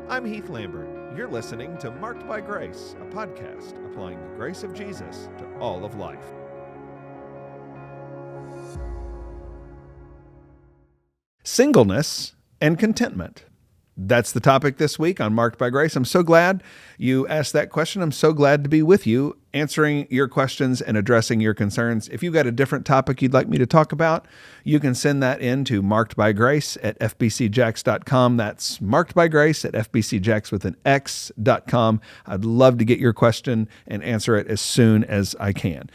I'm Heath Lambert. You're listening to Marked by Grace, a podcast applying the grace of Jesus to all of life. Singleness and contentment. That's the topic this week on Marked by Grace. I'm so glad you asked that question. I'm so glad to be with you, answering your questions and addressing your concerns. If you've got a different topic you'd like me to talk about, you can send that in to markedbygrace@fbcjacks.com. That's markedbygrace@fbcjacks.com. I'd love to get your question and answer it as soon as I can.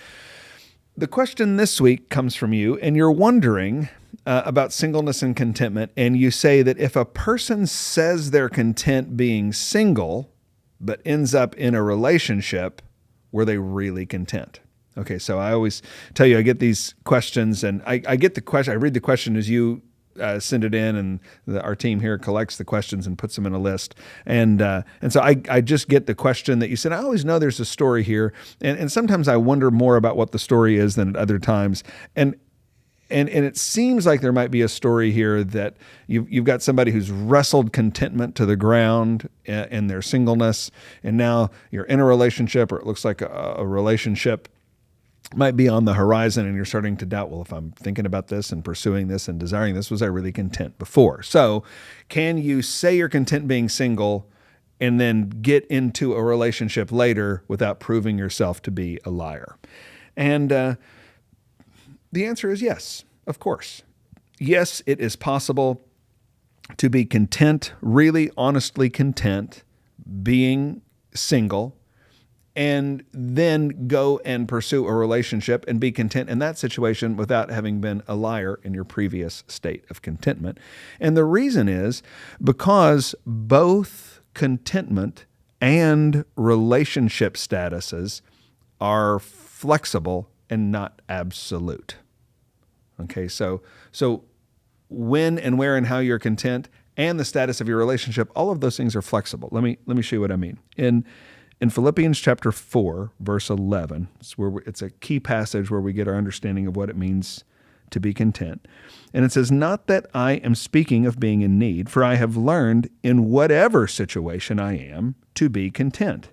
The question this week comes from you, and you're wondering about singleness and contentment, and you say that if a person says they're content being single, but ends up in a relationship, were they really content? Okay, so I always tell you, I get these questions, and I get the question. I read the question as you send it in, and our team here collects the questions and puts them in a list. And so I just get the question that you said. I always know there's a story here, and sometimes I wonder more about what the story is than at other times. And it seems like there might be a story here that you've got somebody who's wrestled contentment to the ground in their singleness, and now you're in a relationship, or it looks like a relationship might be on the horizon, and you're starting to doubt, well, if I'm thinking about this and pursuing this and desiring this, was I really content before? So can you say you're content being single and then get into a relationship later without proving yourself to be a liar? And the answer is yes, of course. Yes, it is possible to be content, really honestly content, being single, and then go and pursue a relationship and be content in that situation without having been a liar in your previous state of contentment. And the reason is because both contentment and relationship statuses are flexible and not absolute. Okay, so when and where and how you're content and the status of your relationship, all of those things are flexible. Let me show you what I mean. In Philippians chapter 4, verse 11, it's a key passage where we get our understanding of what it means to be content. And it says, "Not that I am speaking of being in need, for I have learned in whatever situation I am to be content.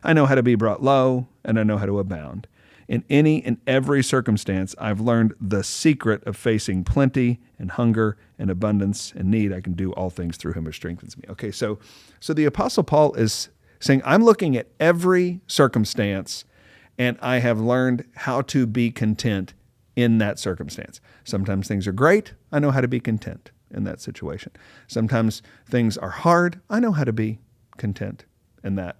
I know how to be brought low, and I know how to abound. In any and every circumstance, I've learned the secret of facing plenty and hunger and abundance and need. I can do all things through him who strengthens me." Okay, so the Apostle Paul is saying, I'm looking at every circumstance, and I have learned how to be content in that circumstance. Sometimes things are great. I know how to be content in that situation. Sometimes things are hard. I know how to be content in that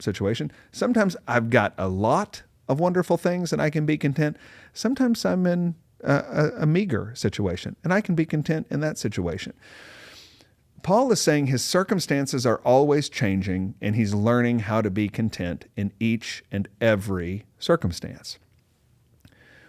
situation. Sometimes I've got a lot of wonderful things and I can be content. Sometimes I'm in a meager situation and I can be content in that situation. Paul is saying his circumstances are always changing and he's learning how to be content in each and every circumstance.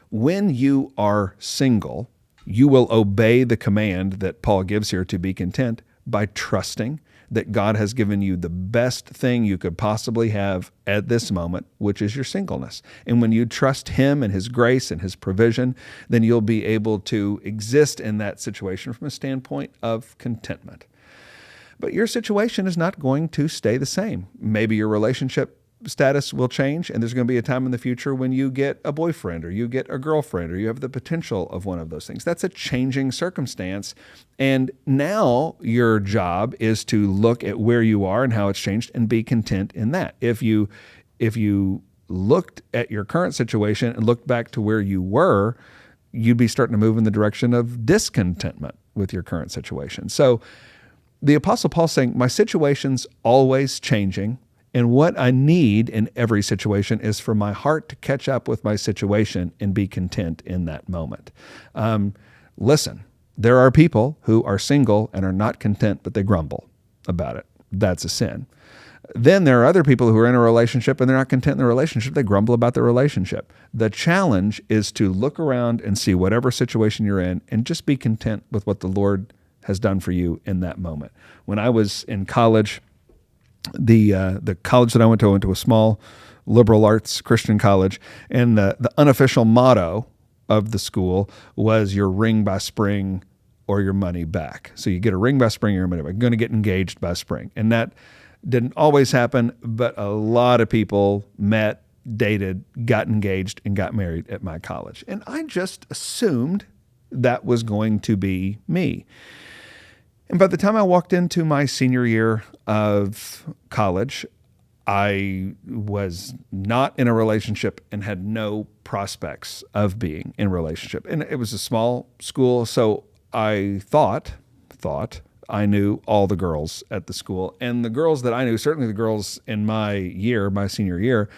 When you are single, you will obey the command that Paul gives here to be content by trusting that God has given you the best thing you could possibly have at this moment, which is your singleness. And when you trust him and his grace and his provision, then you'll be able to exist in that situation from a standpoint of contentment. But your situation is not going to stay the same. Maybe your relationship status will change, and there's going to be a time in the future when you get a boyfriend or you get a girlfriend or you have the potential of one of those things. That's a changing circumstance. And now your job is to look at where you are and how it's changed and be content in that. If you looked at your current situation and looked back to where you were, you'd be starting to move in the direction of discontentment with your current situation. So the Apostle Paul's saying, my situation's always changing, and what I need in every situation is for my heart to catch up with my situation and be content in that moment. Listen, there are people who are single and are not content, but they grumble about it. That's a sin. Then there are other people who are in a relationship and they're not content in the relationship. They grumble about the relationship. The challenge is to look around and see whatever situation you're in and just be content with what the Lord has done for you in that moment. When I was in college, the college that I went to a small liberal arts Christian college, and the unofficial motto of the school was your ring by spring or your money back. So you get a ring by spring or your money back. You're going to get engaged by spring. And that didn't always happen, but a lot of people met, dated, got engaged, and got married at my college. And I just assumed that was going to be me. And by the time I walked into my senior year of college, I was not in a relationship and had no prospects of being in a relationship. And it was a small school, so I thought I knew all the girls at the school. And the girls that I knew, certainly the girls in my senior year,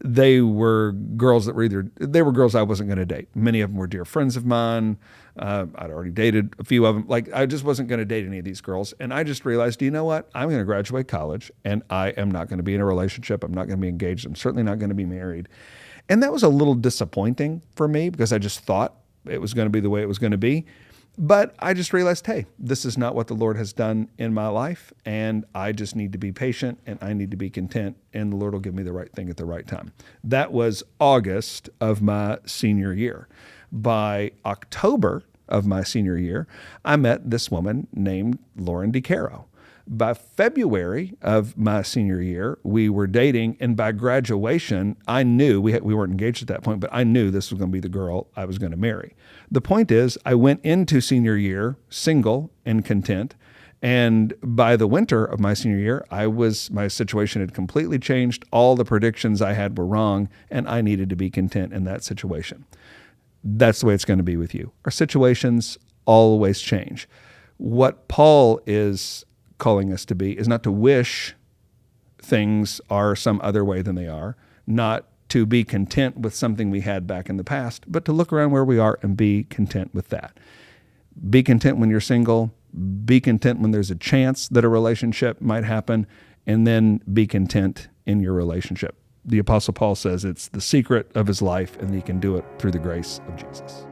they were girls that were girls I wasn't going to date. Many of them were dear friends of mine. I'd already dated a few of them. Like, I just wasn't going to date any of these girls. And I just realized, you know what? I'm going to graduate college and I am not going to be in a relationship. I'm not going to be engaged. I'm certainly not going to be married. And that was a little disappointing for me because I just thought it was going to be the way it was going to be. But I just realized, hey, this is not what the Lord has done in my life, and I just need to be patient, and I need to be content, and the Lord will give me the right thing at the right time. That was August of my senior year. By October of my senior year, I met this woman named Lauren DeCaro. By February of my senior year, we were dating, and by graduation, I knew, we weren't engaged at that point, but I knew this was going to be the girl I was going to marry. The point is, I went into senior year single and content, and by the winter of my senior year, my situation had completely changed. All the predictions I had were wrong, and I needed to be content in that situation. That's the way it's going to be with you. Our situations always change. What Paul is calling us to be is not to wish things are some other way than they are, not to be content with something we had back in the past, but to look around where we are and be content with that. Be content when you're single, be content when there's a chance that a relationship might happen, and then be content in your relationship. The Apostle Paul says it's the secret of his life, and he can do it through the grace of Jesus.